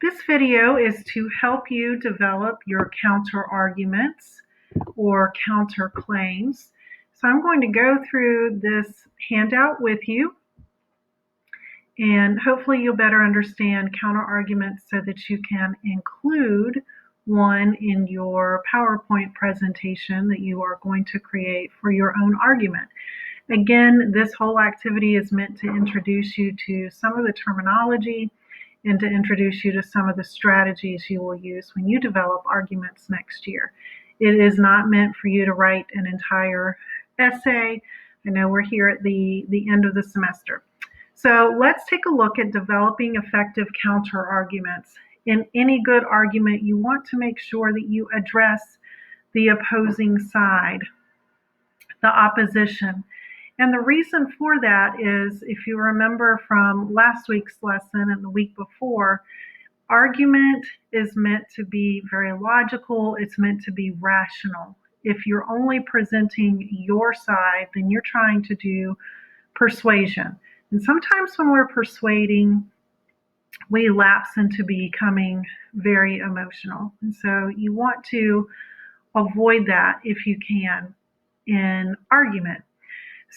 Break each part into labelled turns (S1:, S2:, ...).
S1: This video is to help you develop your counter arguments or counterclaims. So I'm going to go through this handout with you, and hopefully you'll better understand counter arguments so that you can include one in your PowerPoint presentation that you are going to create for your own argument. Again, this whole activity is meant to introduce you to some of the terminology and to introduce you to some of the strategies you will use when you develop arguments next year. It is not meant for you to write an entire essay. I know we're here at the end of the semester. So let's take a look at developing effective counter arguments. In any good argument, you want to make sure that you address the opposing side, the opposition. And the reason for that is, if you remember from last week's lesson and the week before, argument is meant to be very logical. It's meant to be rational. If you're only presenting your side, then you're trying to do persuasion. And sometimes when we're persuading, we lapse into becoming very emotional. And so you want to avoid that if you can in argument.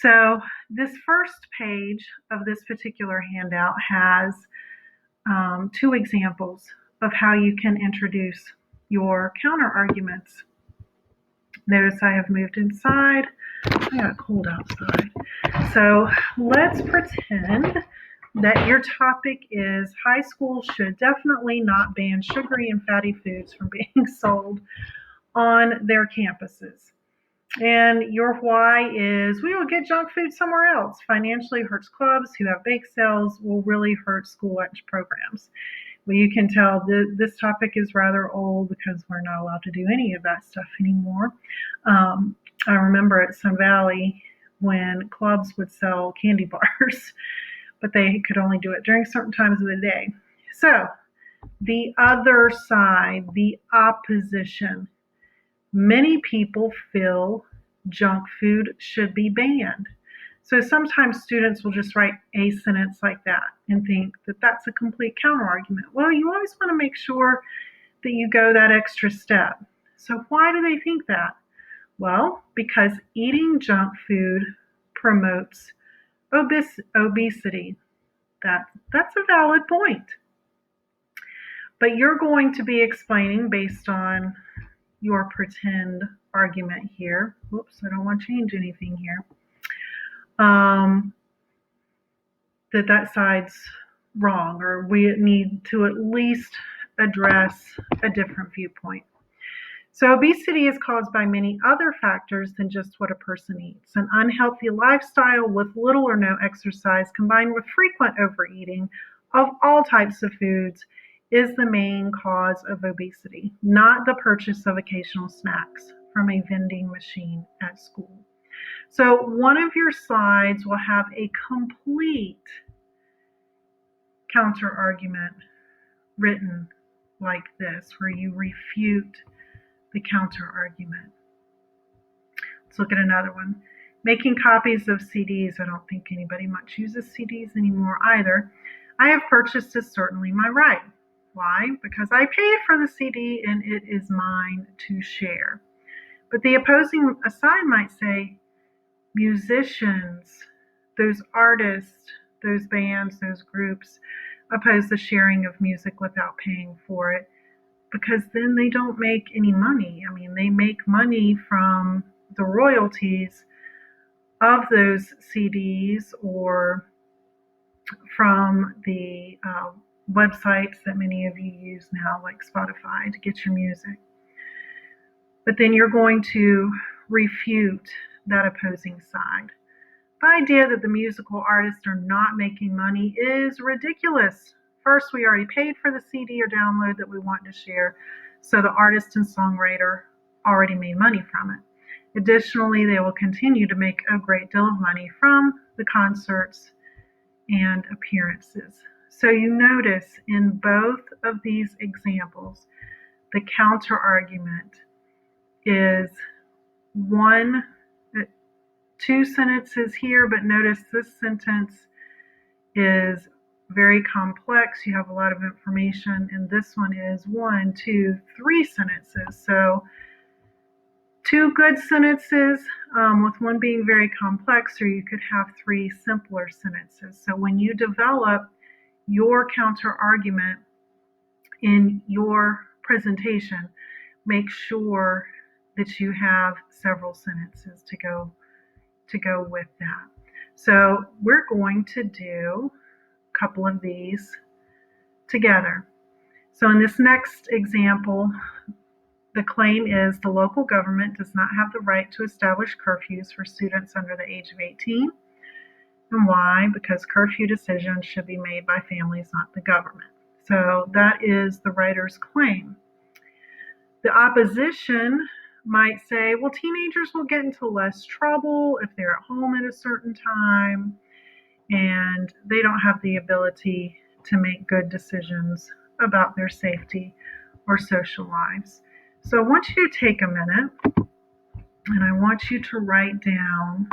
S1: So this first page of this particular handout has two examples of how you can introduce your counter arguments. Notice I have moved inside. I got cold outside. So let's pretend that your topic is high schools should definitely not ban sugary and fatty foods from being sold on their campuses. And your why is, we will get junk food somewhere else. Financially hurts clubs who have bake sales, will really hurt school lunch programs. Well, you can tell this topic is rather old because we're not allowed to do any of that stuff anymore. I remember at Sun Valley when clubs would sell candy bars, but they could only do it during certain times of the day. So the other side, the opposition. Many people feel junk food should be banned. So sometimes students will just write a sentence like that and think that that's a complete counterargument. Well, you always want to make sure that you go that extra step. So why do they think that? Well, because eating junk food promotes obesity. That's a valid point. But you're going to be explaining based on your pretend argument here. Whoops, I don't want to change anything here. That side's wrong, or we need to at least address a different viewpoint. So obesity is caused by many other factors than just what a person eats. An unhealthy lifestyle with little or no exercise combined with frequent overeating of all types of foods is the main cause of obesity, not the purchase of occasional snacks from a vending machine at school. So one of your slides will have a complete counter argument written like this, where you refute the counter argument. Let's look at another one. Making copies of CDs. I don't think anybody much uses CDs anymore either. I have purchased is certainly my right. Why? Because I paid for the CD and it is mine to share. But the opposing side might say, musicians, those artists, those bands, those groups oppose the sharing of music without paying for it because then they don't make any money. I mean, they make money from the royalties of those CDs or from the websites that many of you use now, like Spotify, to get your music. But then you're going to refute that opposing side. The idea that the musical artists are not making money is ridiculous. First, we already paid for the CD or download that we want to share, so the artist and songwriter already made money from it. Additionally, they will continue to make a great deal of money from the concerts and appearances. So you notice in both of these examples, the counter argument is two sentences here, but notice this sentence is very complex, you have a lot of information, and this one is 1, 2, 3 sentences. So two good sentences with one being very complex, or you could have three simpler sentences. So when you develop your counter argument in your presentation, make sure that you have several sentences to go with that. So we're going to do a couple of these together. So in this next example, the claim is the local government does not have the right to establish curfews for students under the age of 18. And why? Because curfew decisions should be made by families, not the government. So that is the writer's claim. The opposition might say, well, teenagers will get into less trouble if they're at home at a certain time and they don't have the ability to make good decisions about their safety or social lives. So I want you to take a minute and I want you to write down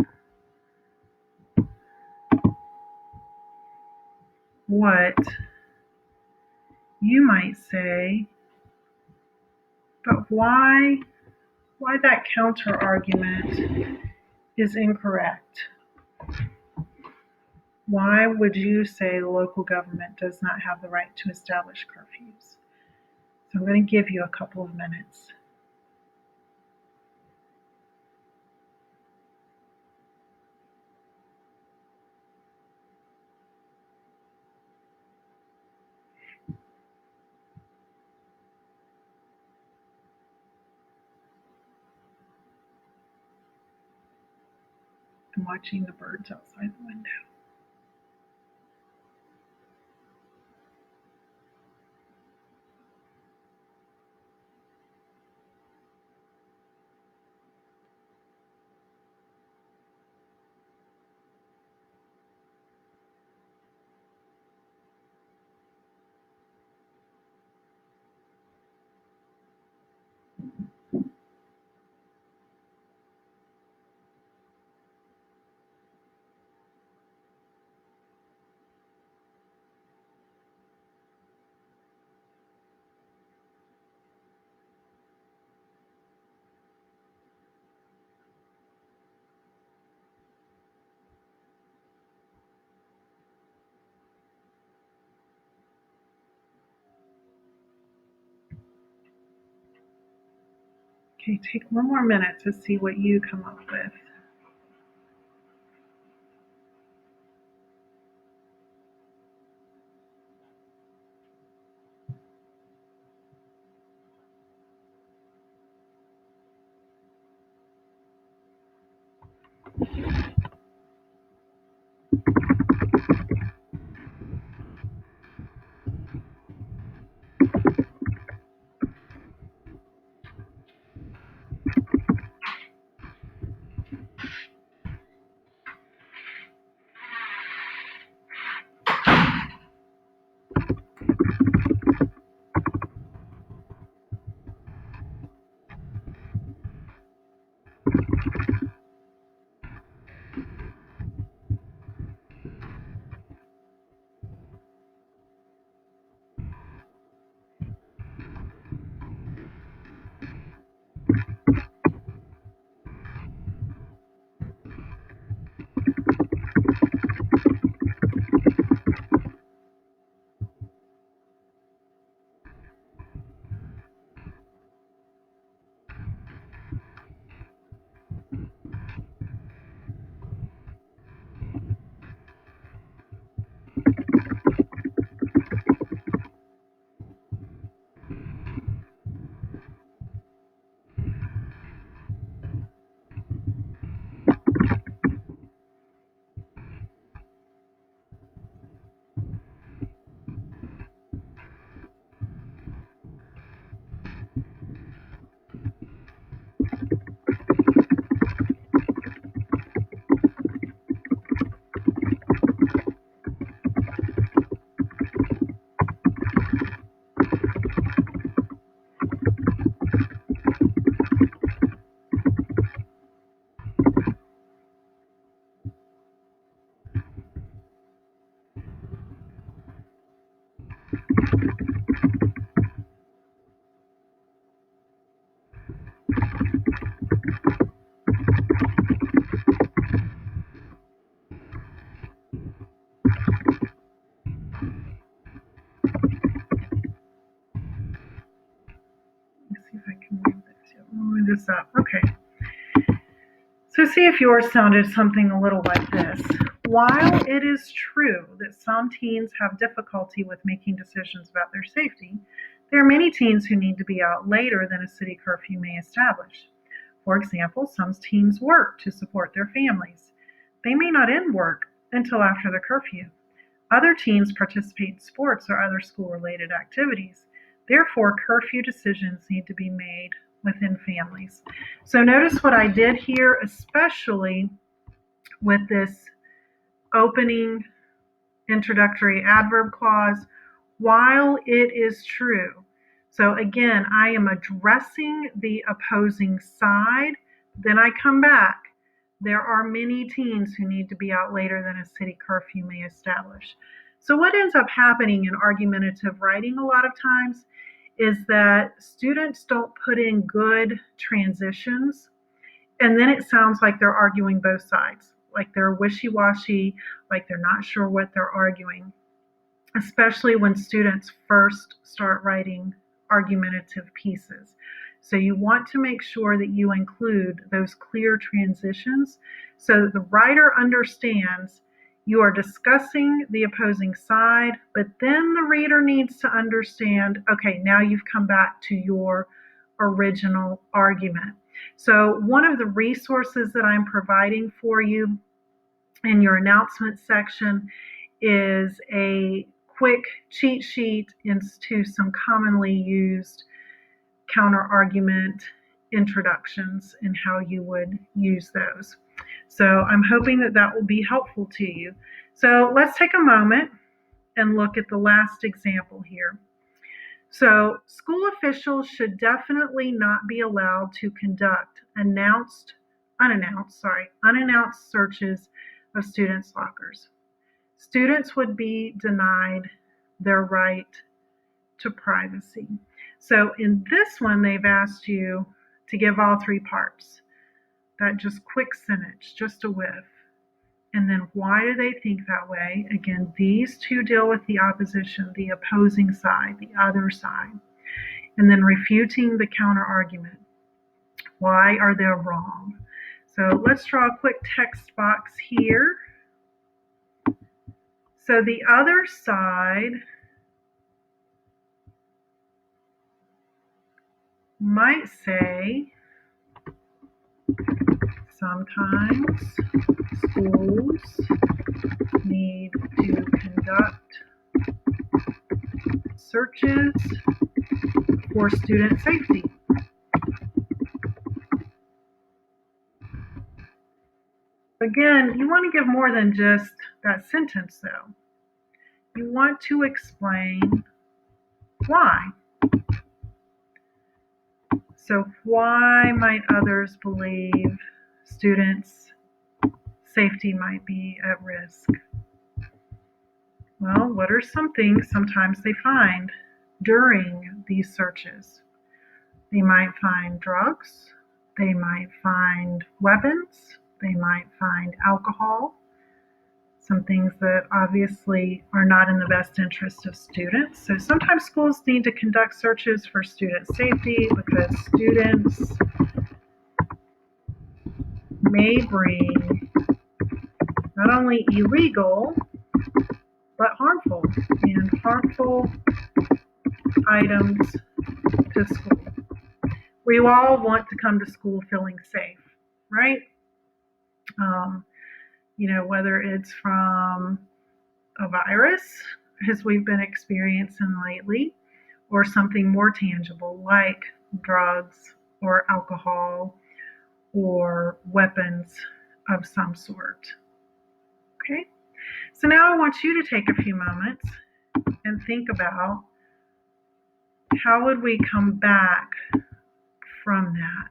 S1: what you might say, but why that counter argument is incorrect. Why would you say the local government does not have the right to establish curfews? So I'm going to give you a couple of minutes. I'm watching the birds outside the window. Okay, take one more minute to see what you come up with. move this up. Okay. So see if yours sounded something a little like this. While it is true that some teens have difficulty with making decisions about their safety, there are many teens who need to be out later than a city curfew may establish. For example, some teens work to support their families. They may not end work until after the curfew. Other teens participate in sports or other school-related activities. Therefore, curfew decisions need to be made within families. So notice what I did here, especially with this opening introductory adverb clause, while it is true. So again, I am addressing the opposing side. Then I come back. There are many teens who need to be out later than a city curfew may establish. So what ends up happening in argumentative writing a lot of times is that students don't put in good transitions, and then it sounds like they're arguing both sides, like they're wishy-washy, like they're not sure what they're arguing, especially when students first start writing argumentative pieces. So you want to make sure that you include those clear transitions so that the writer understands you are discussing the opposing side, but then the reader needs to understand, okay, now you've come back to your original argument. So one of the resources that I'm providing for you in your announcement section is a quick cheat sheet into some commonly used counter-argument introductions and how you would use those. So I'm hoping that that will be helpful to you. So let's take a moment and look at the last example here. So school officials should definitely not be allowed to conduct unannounced searches of students' lockers. Students would be denied their right to privacy. So in this one, they've asked you to give all three parts. That just quick sentence, just a whiff. And then why do they think that way? Again, these two deal with the opposition, the opposing side, the other side. And then refuting the counter argument. Why are they wrong? So let's draw a quick text box here. So the other side might say, sometimes schools need to conduct searches for student safety. Again, you want to give more than just that sentence, though. You want to explain why. So why might others believe students' safety might be at risk? Well, what are some things sometimes they find during these searches? They might find drugs, they might find weapons, they might find alcohol, some things that obviously are not in the best interest of students. So sometimes schools need to conduct searches for student safety because students may bring not only illegal but harmful items to school. We all want to come to school feeling safe, right? Whether it's from a virus, as we've been experiencing lately, or something more tangible like drugs or alcohol or weapons of some sort. Okay? So now I want you to take a few moments and think about how would we come back from that.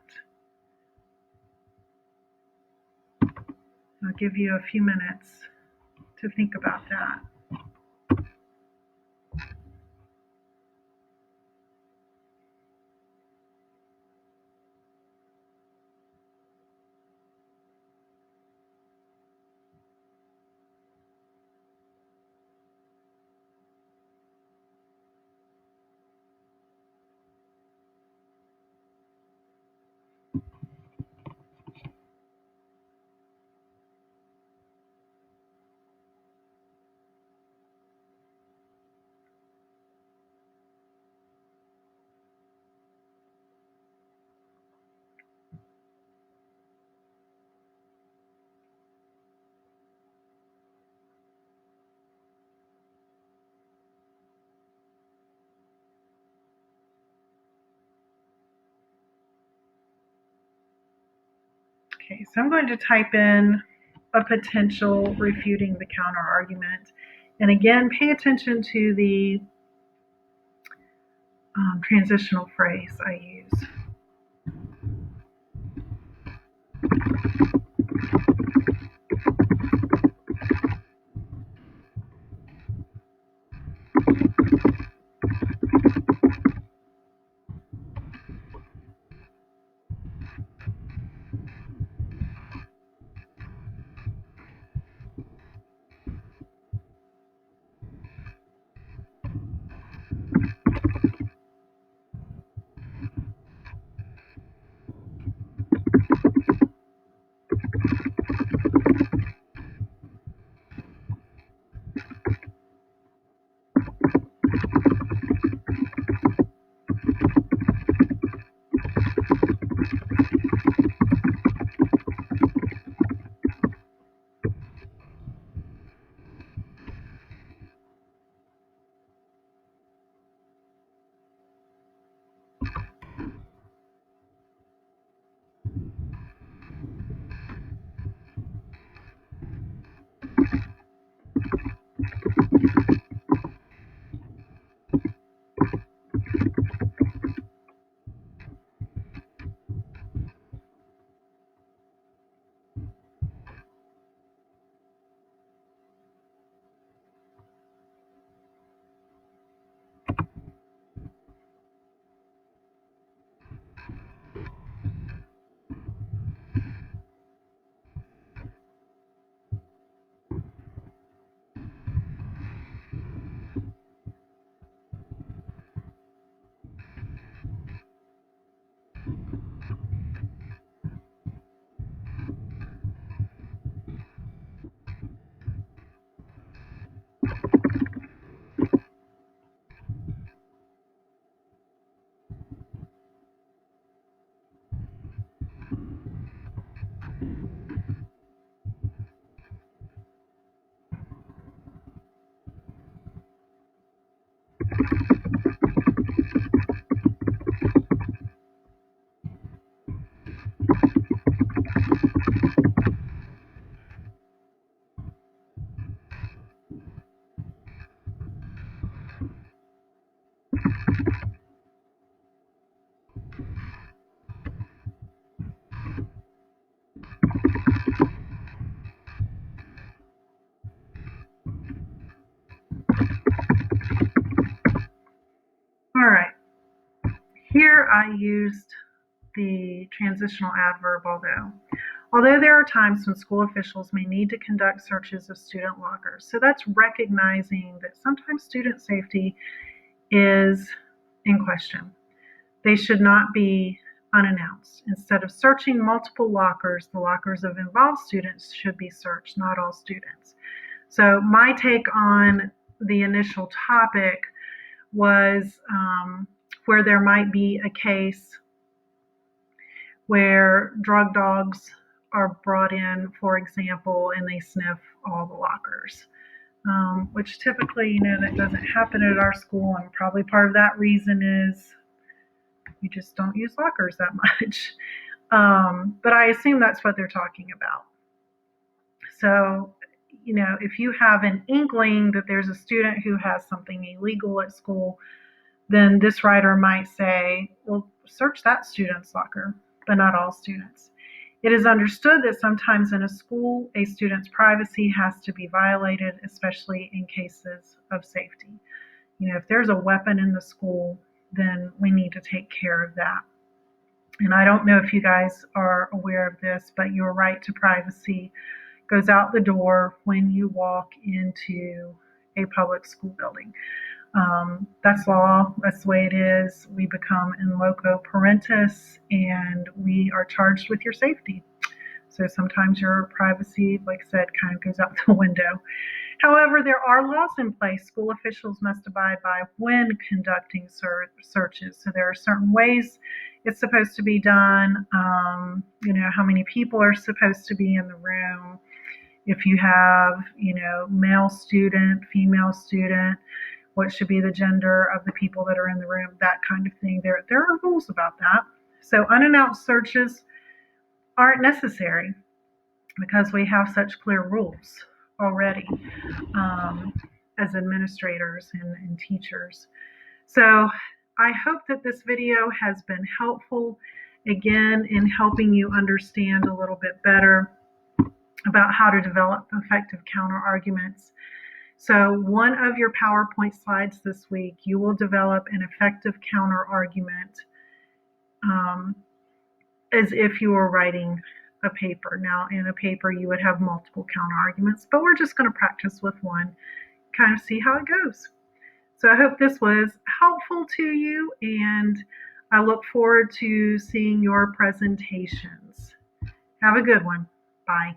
S1: I'll give you a few minutes to think about that. Okay, so I'm going to type in a potential refuting the counter argument. And again, pay attention to the transitional phrase I use. All right, here I used the transitional adverb although. Although there are times when school officials may need to conduct searches of student lockers. So that's recognizing that sometimes student safety is in question. They should not be unannounced. Instead of searching multiple lockers, the lockers of involved students should be searched, not all students. So my take on the initial topic was where there might be a case where drug dogs are brought in, for example, and they sniff all the lockers, which typically, that doesn't happen at our school, and probably part of that reason is we just don't use lockers that much. But I assume that's what they're talking about. So, if you have an inkling that there's a student who has something illegal at school, then this writer might say, well, search that student's locker, but not all students. It is understood that sometimes in a school, a student's privacy has to be violated, especially in cases of safety. If there's a weapon in the school, then we need to take care of that. And I don't know if you guys are aware of this, but your right to privacy goes out the door when you walk into a public school building. That's law. That's the way it is. We become in loco parentis, and we are charged with your safety. So sometimes your privacy, like I said, kind of goes out the window. However, there are laws in place school officials must abide by when conducting searches. So there are certain ways it's supposed to be done. How many people are supposed to be in the room. If you have, male student, female student, what should be the gender of the people that are in the room, that kind of thing. There are rules about that. So unannounced searches aren't necessary because we have such clear rules already um, as administrators and teachers. So I hope that this video has been helpful again in helping you understand a little bit better about how to develop effective counter arguments. So one of your PowerPoint slides this week, you will develop an effective counter argument um, as if you were writing a paper. Now, in a paper, you would have multiple counter arguments, but we're just going to practice with one, kind of see how it goes. So I hope this was helpful to you, and I look forward to seeing your presentations. Have a good one. Bye.